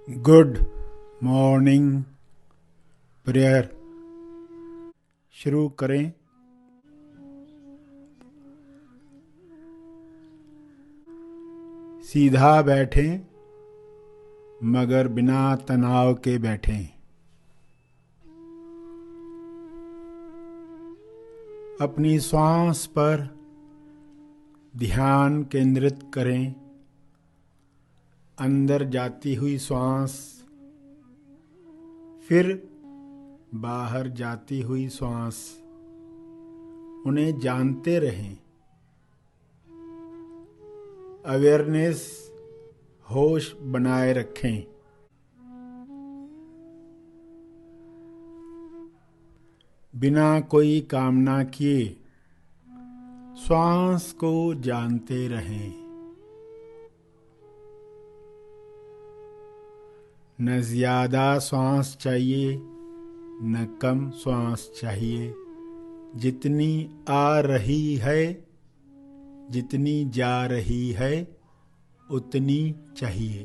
Good morning prayer शुरू करें। सीधा बैठें मगर बिना तनाव के बैठें। अपनी श्वास पर ध्यान केंद्रित करें। अंदर जाती हुई श्वास, फिर बाहर जाती हुई श्वास, उन्हें जानते रहें। अवेयरनेस, होश बनाए रखें। बिना कोई कामना किए श्वास को जानते रहें। न ज्यादा श्वास चाहिए न कम श्वास चाहिए। जितनी आ रही है, जितनी जा रही है, उतनी चाहिए।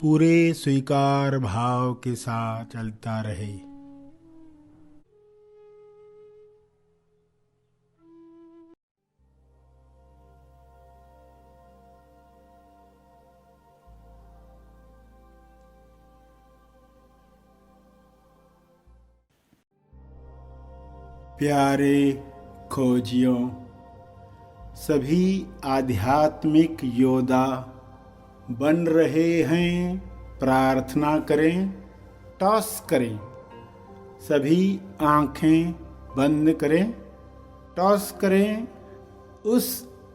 पूरे स्वीकार भाव के साथ चलता रहे। प्यारे खोजियों, सभी आध्यात्मिक योद्धा बन रहे हैं। प्रार्थना करें, टॉस करें। सभी आंखें बंद करें, टॉस करें उस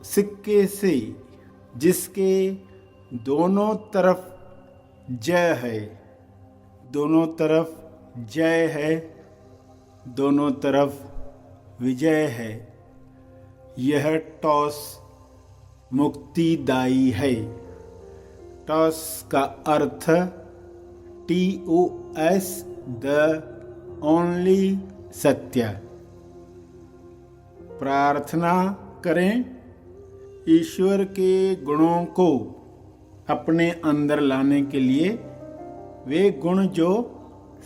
सिक्के से जिसके दोनों तरफ जय है। दोनों तरफ जय है, दोनों तरफ विजय है। यह टॉस मुक्तिदायी है। टॉस का अर्थ TOS, द ओनली सत्य। प्रार्थना करें ईश्वर के गुणों को अपने अंदर लाने के लिए, वे गुण जो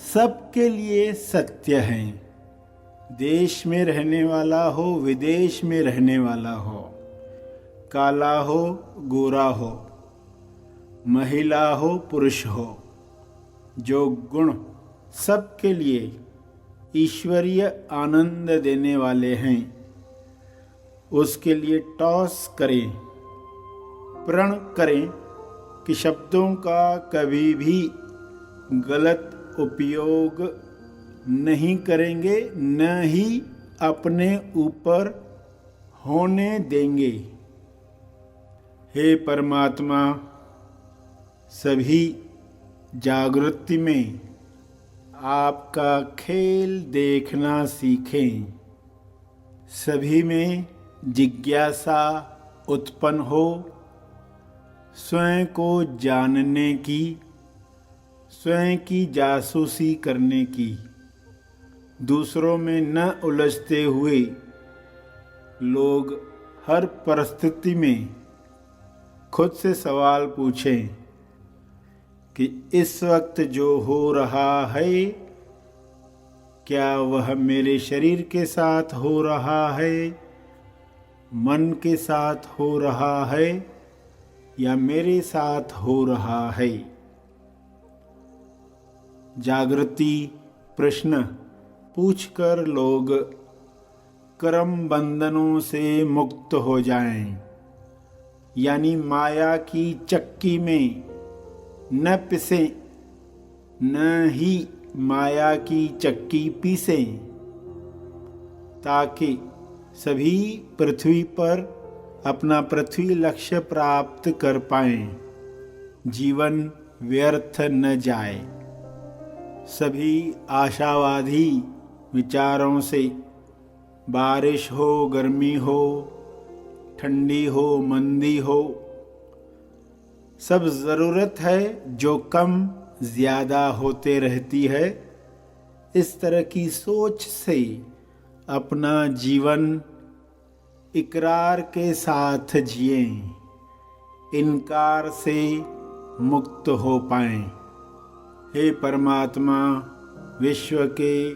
सबके लिए सत्य हैं। देश में रहने वाला हो, विदेश में रहने वाला हो, काला हो गोरा हो, महिला हो पुरुष हो, जो गुण सबके लिए ईश्वरीय आनंद देने वाले हैं, उसके लिए टॉस करें। प्रण करें कि शब्दों का कभी भी गलत उपयोग नहीं करेंगे, न ही अपने ऊपर होने देंगे। हे परमात्मा, सभी जागृति में आपका खेल देखना सीखें। सभी में जिज्ञासा उत्पन्न हो, स्वयं को जानने की, स्वयं की जासूसी करने की। दूसरों में न उलझते हुए लोग हर परिस्थिति में खुद से सवाल पूछें कि इस वक्त जो हो रहा है, क्या वह मेरे शरीर के साथ हो रहा है, मन के साथ हो रहा है, या मेरे साथ हो रहा है। जागृति प्रश्न पूछकर लोग कर्म बंधनों से मुक्त हो जाएं, यानी माया की चक्की में न पिसें, न ही माया की चक्की पीसें, ताकि सभी पृथ्वी पर अपना पृथ्वी लक्ष्य प्राप्त कर पाएं, जीवन व्यर्थ न जाए। सभी आशावादी विचारों से, बारिश हो, गर्मी हो, ठंडी हो, मंदी हो, सब ज़रूरत है जो कम ज़्यादा होते रहती है। इस तरह की सोच से अपना जीवन इकरार के साथ जिएं। इनकार से मुक्त हो पाएं। हे परमात्मा, विश्व के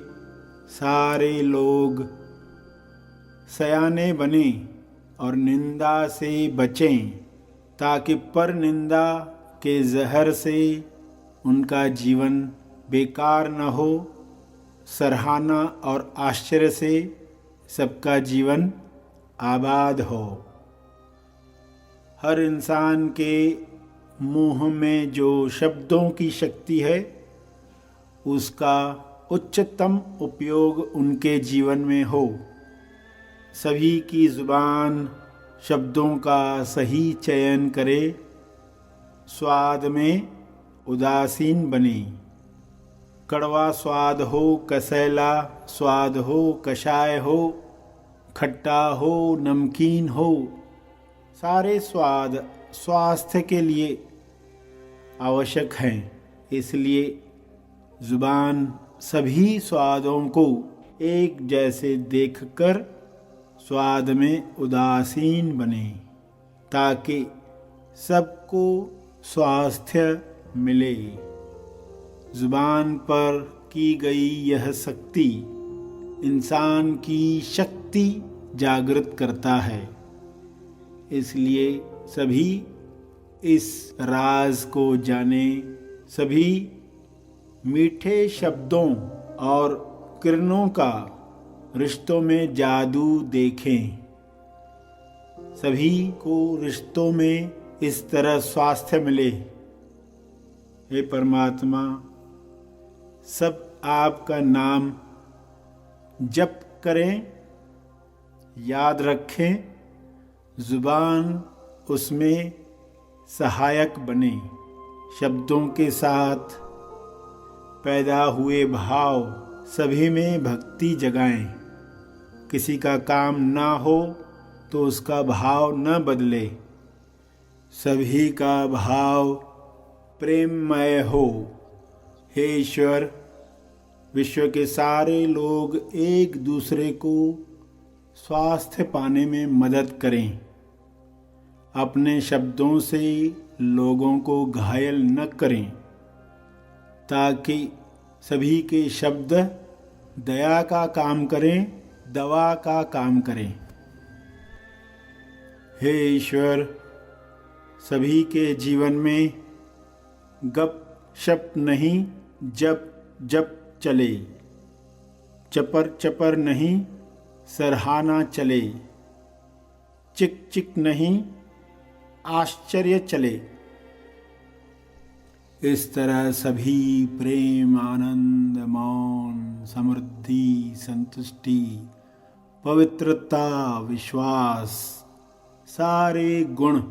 सारे लोग सयाने बने और निंदा से बचें, ताकि पर निंदा के जहर से उनका जीवन बेकार न हो, सराहना और आश्चर्य से सबका जीवन आबाद हो। हर इंसान के मुंह में जो शब्दों की शक्ति है, उसका उच्चतम उपयोग उनके जीवन में हो। सभी की जुबान शब्दों का सही चयन करे, स्वाद में उदासीन बने। कड़वा स्वाद हो, कसैला स्वाद हो, कषाय हो, खट्टा हो, नमकीन हो, सारे स्वाद स्वास्थ्य के लिए आवश्यक हैं। इसलिए जुबान सभी स्वादों को एक जैसे देखकर स्वाद में उदासीन बने, ताकि सबको स्वास्थ्य मिले। जुबान पर की गई यह शक्ति इंसान की शक्ति जागृत करता है। इसलिए सभी इस राज को जाने, सभी मीठे शब्दों और किरणों का रिश्तों में जादू देखें। सभी को रिश्तों में इस तरह स्वास्थ्य मिले। हे परमात्मा, सब आपका नाम जप करें, याद रखें, जुबान उसमें सहायक बने। शब्दों के साथ पैदा हुए भाव सभी में भक्ति जगाएं। किसी का काम ना हो तो उसका भाव न बदले, सभी का भाव प्रेममय हो। हे ईश्वर, विश्व के सारे लोग एक दूसरे को स्वास्थ्य पाने में मदद करें। अपने शब्दों से लोगों को घायल न करें, ताकि सभी के शब्द दया का काम करें, दवा का काम करें। हे ईश्वर, सभी के जीवन में गप शप नहीं, जप जप चले। चपर चपर नहीं, सराहना चले। चिक चिक नहीं, आश्चर्य चले। इस तरह सभी प्रेम, आनंद, मौन, समृद्धि, संतुष्टि, पवित्रता, विश्वास, सारे गुण,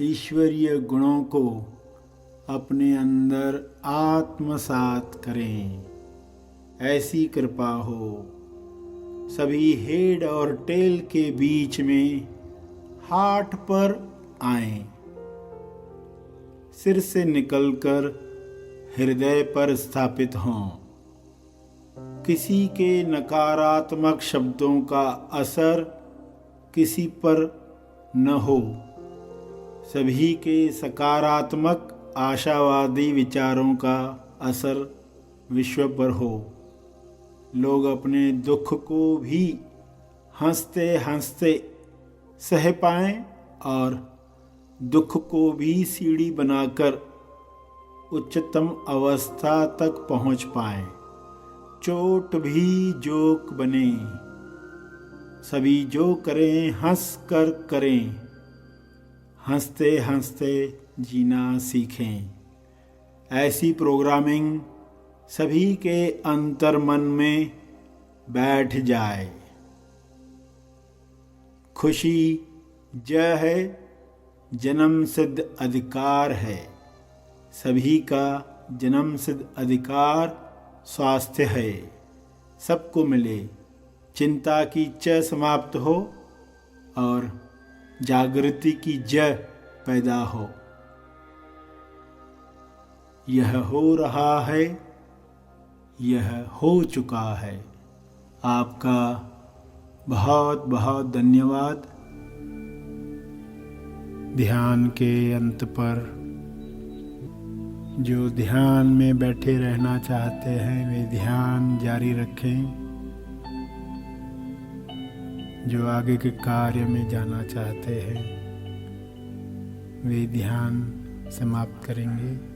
ईश्वरीय गुणों को अपने अंदर आत्मसात करें। ऐसी कृपा हो सभी हेड और टेल के बीच में हार्ट पर आएं, सिर से निकलकर हृदय पर स्थापित हों। किसी के नकारात्मक शब्दों का असर किसी पर न हो, सभी के सकारात्मक आशावादी विचारों का असर विश्व पर हो। लोग अपने दुख को भी हंसते हंसते सह पाएं और दुख को भी सीढ़ी बनाकर उच्चतम अवस्था तक पहुंच पाएं। चोट भी जोक बने। सभी जो करें हंस कर करें, हंसते हंसते जीना सीखें। ऐसी प्रोग्रामिंग सभी के अंतर्मन में बैठ जाए। खुशी जय है, जन्म सिद्ध अधिकार है। सभी का जन्म सिद्ध अधिकार स्वास्थ्य है। सबको मिले, चिंता की च समाप्त हो और जागृति की ज पैदा हो। यह हो रहा है, यह हो चुका है। आपका बहुत बहुत धन्यवाद। ध्यान के अंत पर जो ध्यान में बैठे रहना चाहते हैं वे ध्यान जारी रखें, जो आगे के कार्य में जाना चाहते हैं वे ध्यान समाप्त करेंगे।